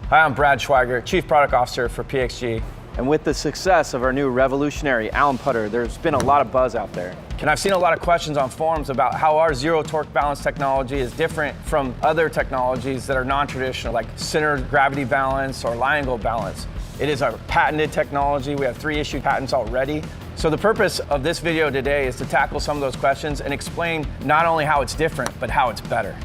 Hi, I'm Brad Schweiger, Chief Product Officer for PXG. And with the success of our new revolutionary Allan Putter, there's been a lot of buzz out there. And I've seen a lot of questions on forums about how our zero torque balance technology is different from other technologies that are non-traditional, like center gravity balance or line angle balance. It is our patented technology. We have 3 issued patents already. So the purpose of this video today is to tackle some of those questions and explain not only how it's different, but how it's better.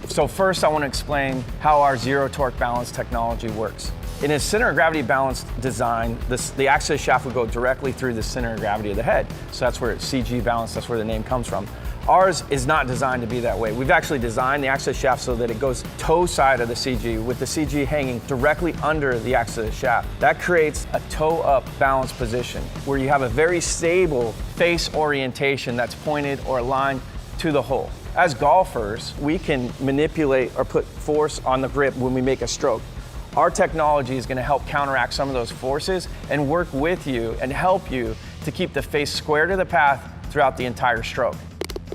So first, I want to explain how our zero torque balance technology works. In a center of gravity balanced design, the access shaft would go directly through the center of gravity of the head. So that's where it's CG balance, that's where the name comes from. Ours is not designed to be that way. We've actually designed the access shaft so that it goes toe side of the CG, with the CG hanging directly under the access shaft. That creates a toe up balance position where you have a very stable face orientation that's pointed or aligned to the hole. As golfers, we can manipulate or put force on the grip when we make a stroke. Our technology is going to help counteract some of those forces and work with you and help you to keep the face square to the path throughout the entire stroke.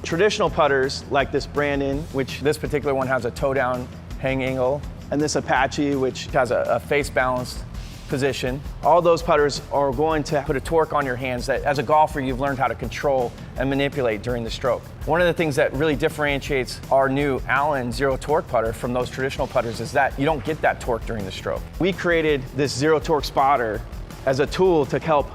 Traditional putters like this Brandon, which this particular one has a toe down hang angle, and this Apache, which has a face balanced position. All those putters are going to put a torque on your hands that as a golfer you've learned how to control and manipulate during the stroke. One of the things that really differentiates our new Allan zero torque putter from those traditional putters is that you don't get that torque during the stroke. We created this zero torque spotter as a tool to help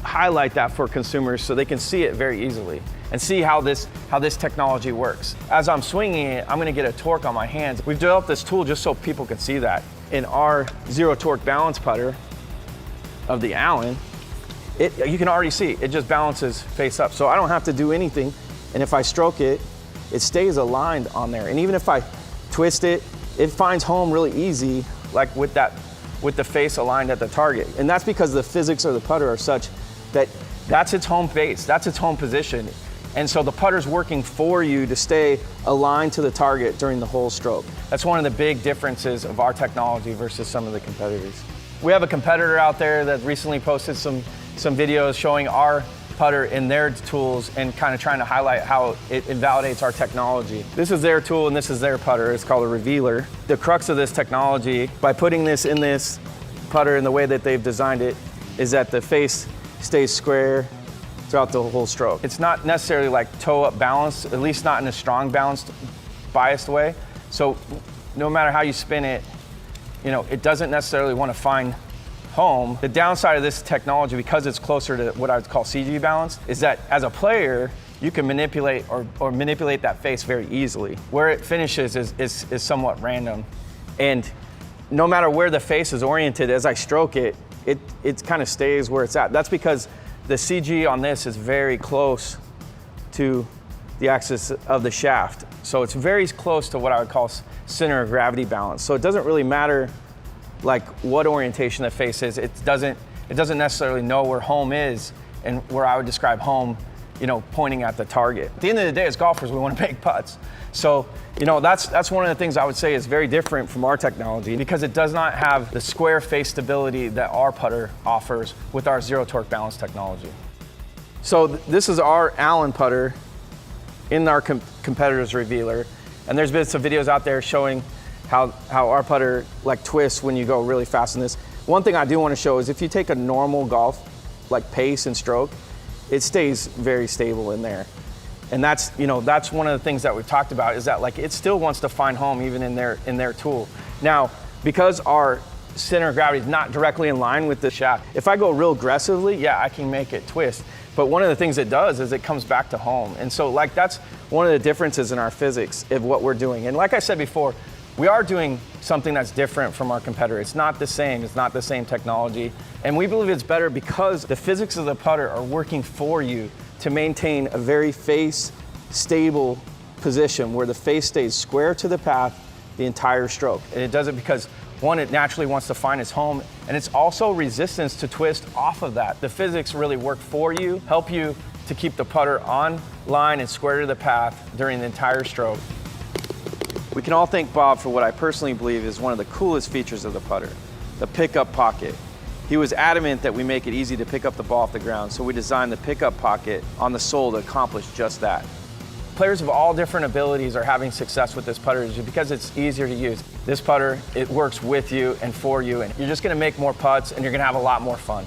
highlight that for consumers so they can see it very easily and see how this technology works. As I'm swinging it, I'm gonna get a torque on my hands. We've developed this tool just so people can see that. In our zero torque balance putter of the Allan, you can already see it just balances face up. So I don't have to do anything. And if I stroke it, it stays aligned on there. And even if I twist it, it finds home really easy, like with the face aligned at the target. And that's because the physics of the putter are such that that's its home base, that's its home position. And so the putter's working for you to stay aligned to the target during the whole stroke. That's one of the big differences of our technology versus some of the competitors. We have a competitor out there that recently posted some videos showing our putter in their tools and kind of trying to highlight how it invalidates our technology. This is their tool and this is their putter. It's called a revealer. The crux of this technology, by putting this in this putter in the way that they've designed it, is that the face stays square throughout the whole stroke. It's not necessarily like toe up balance, at least not in a strong balanced, biased way. So no matter how you spin it, it doesn't necessarily want to find home. The downside of this technology, because it's closer to what I would call CG balance, is that as a player, you can manipulate or manipulate that face very easily. Where it finishes is somewhat random. And no matter where the face is oriented, as I stroke it, it kind of stays where it's at. That's because the CG on this is very close to the axis of the shaft. So it's very close to what I would call center of gravity balance. So it doesn't really matter like what orientation the face is. It doesn't necessarily know where home is and where I would describe home, pointing at the target. At the end of the day, as golfers, we want to make putts. So, that's one of the things I would say is very different from our technology because it does not have the square face stability that our putter offers with our zero torque balance technology. So this is our Allan putter in our competitor's revealer. And there's been some videos out there showing how our putter like twists when you go really fast in this. One thing I do want to show is if you take a normal golf, like pace and stroke, it stays very stable in there. And that's one of the things that we've talked about is that like it still wants to find home even in their tool. Now, because our center of gravity is not directly in line with the shaft, if I go real aggressively, yeah, I can make it twist. But one of the things it does is it comes back to home. And so like that's one of the differences in our physics of what we're doing. And like I said before, we are doing something that's different from our competitor. It's not the same technology. And we believe it's better because the physics of the putter are working for you to maintain a very face stable position where the face stays square to the path the entire stroke. And it does it because one, it naturally wants to find its home, and it's also resistance to twist off of that. The physics really work for you, help you to keep the putter on line and square to the path during the entire stroke. We can all thank Bob for what I personally believe is one of the coolest features of the putter, the pickup pocket. He was adamant that we make it easy to pick up the ball off the ground, so we designed the pickup pocket on the sole to accomplish just that. Players of all different abilities are having success with this putter because it's easier to use. This putter, it works with you and for you, and you're just gonna make more putts and you're gonna have a lot more fun.